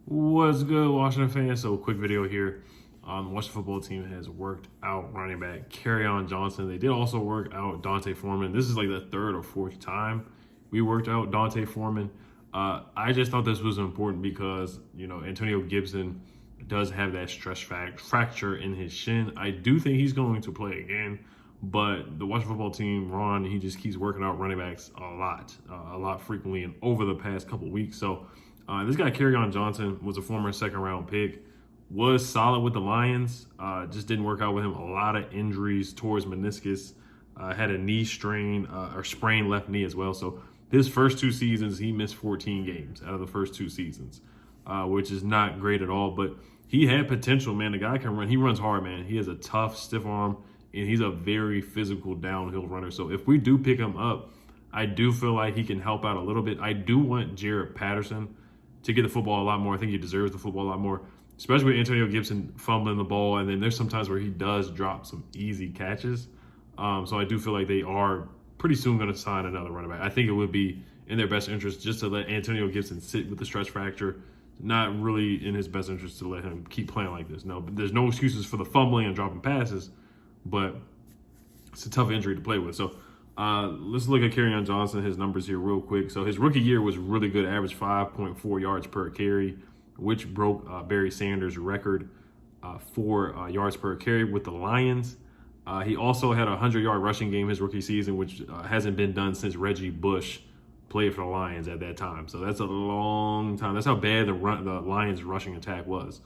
What's good, Washington fans? So, quick video here. The Washington football team has worked out running back Kerryon Johnson. They did also work out Dante Foreman. This is like the third or fourth time we worked out Dante Foreman. I just thought this was important because, Antonio Gibson does have that stress fracture in his shin. I do think he's going to play again, but the Washington football team, Ron, he just keeps working out running backs a lot frequently and over the past couple weeks. So, this guy, Kerryon Johnson, was a former second-round pick, was solid with the Lions, just didn't work out with him. A lot of injuries towards meniscus, had a knee strain or sprained left knee as well. So his first two seasons, he missed 14 games out of the first two seasons, which is not great at all. But he had potential, man. The guy can run. He runs hard, man. He has a tough, stiff arm, and he's a very physical downhill runner. So if we do pick him up, I do feel like he can help out a little bit. I do want Jaret Patterson to get the football a lot more. I think he deserves the football a lot more, especially with Antonio Gibson fumbling the ball. And then there's some times where he does drop some easy catches. So I do feel like they are pretty soon going to sign another running back. I think it would be in their best interest just to let Antonio Gibson sit with the stress fracture. Not really in his best interest to let him keep playing like this. No, but there's no excuses for the fumbling and dropping passes, but it's a tough injury to play with. So let's look at Kerryon Johnson, his numbers here real quick. So his rookie year was really good, average 5.4 yards per carry, which broke Barry Sanders' record for yards per carry with the Lions. He also had a 100-yard rushing game his rookie season, which hasn't been done since Reggie Bush played for the Lions at that time. So that's a long time. That's how bad the Lions' rushing attack was.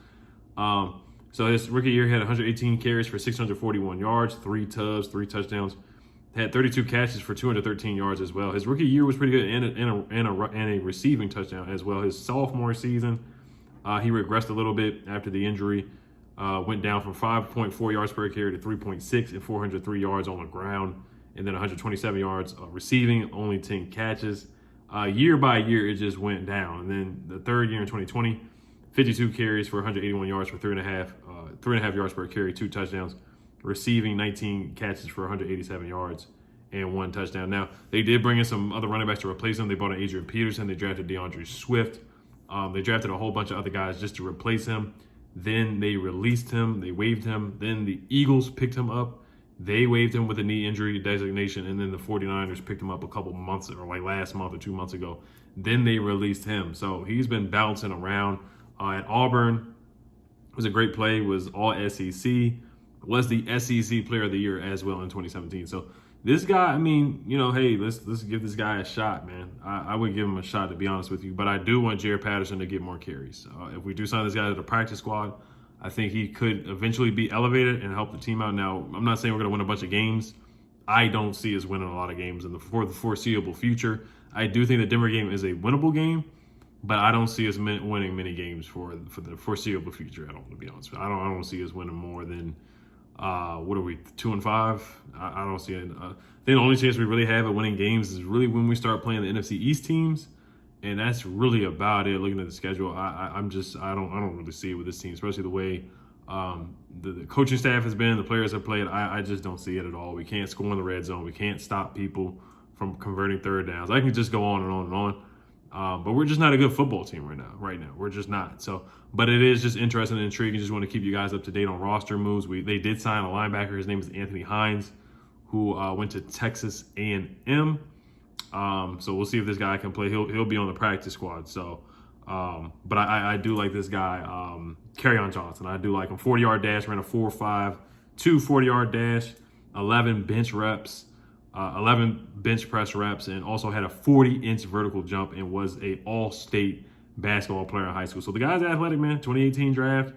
So his rookie year had 118 carries for 641 yards, 3 tubs, 3 touchdowns. Had 32 catches for 213 yards as well. His rookie year was pretty good, and a receiving touchdown as well. His sophomore season, he regressed a little bit after the injury. Went down from 5.4 yards per carry to 3.6 and 403 yards on the ground, and then 127 yards receiving, only 10 catches. Year by year, it just went down. And then the third year in 2020, 52 carries for 181 yards for 3.5 yards per carry, 2 touchdowns. Receiving 19 catches for 187 yards and 1 touchdown. Now, they did bring in some other running backs to replace him. They brought in Adrian Peterson. They drafted DeAndre Swift. They drafted a whole bunch of other guys just to replace him. Then they released him. They waived him. Then the Eagles picked him up. They waived him with a knee injury designation. And then the 49ers picked him up a couple months, or like last month or 2 months ago. Then they released him. So he's been bouncing around. At Auburn, it was a great play, was all SEC. Was the SEC Player of the Year as well in 2017. So this guy, I mean, hey, let's give this guy a shot, man. I would give him a shot, to be honest with you. But I do want Jaret Patterson to get more carries. If we do sign this guy to the practice squad, I think he could eventually be elevated and help the team out. Now, I'm not saying we're going to win a bunch of games. I don't see us winning a lot of games for the foreseeable future. I do think the Denver game is a winnable game, but I don't see us winning many games for the foreseeable future at all, to be honest. I don't see us winning more than what are we, 2-5? I don't see it. I think the only chance we really have at winning games is really when we start playing the NFC East teams, and that's really about it. Looking at the schedule, I don't really see it with this team, especially the way the coaching staff has been, the players have played. I just don't see it at all. We can't score in the red zone. We can't stop people from converting third downs. I can just go on and on and on. But we're just not a good football team right now. We're just not. So, but it is just interesting and intriguing. Just want to keep you guys up to date on roster moves. They did sign a linebacker. His name is Anthony Hines, who went to Texas A&M. So we'll see if this guy can play. He'll be on the practice squad. So, but I do like this guy, Kerryon Johnson. I do like him. 40-yard dash, ran a 4.5, 2 40-yard dash, 11 bench reps. 11 bench press reps, and also had a 40-inch vertical jump and was a all-state basketball player in high school. So the guy's athletic, man. 2018 draft,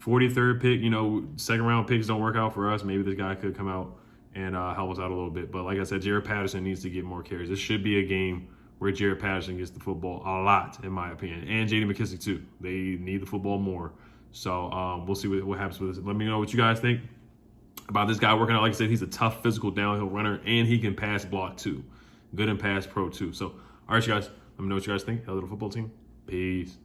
43rd pick. Second-round picks don't work out for us. Maybe this guy could come out and help us out a little bit. But like I said, Jaret Patterson needs to get more carries. This should be a game where Jaret Patterson gets the football a lot, in my opinion. And J.D. McKissic, too. They need the football more. So we'll see what happens with this. Let me know what you guys think about this guy working out. Like I said, he's a tough physical downhill runner, and he can pass block too. Good in pass pro too. So, all right, you guys, let me know what you guys think. Hello, little football team. Peace.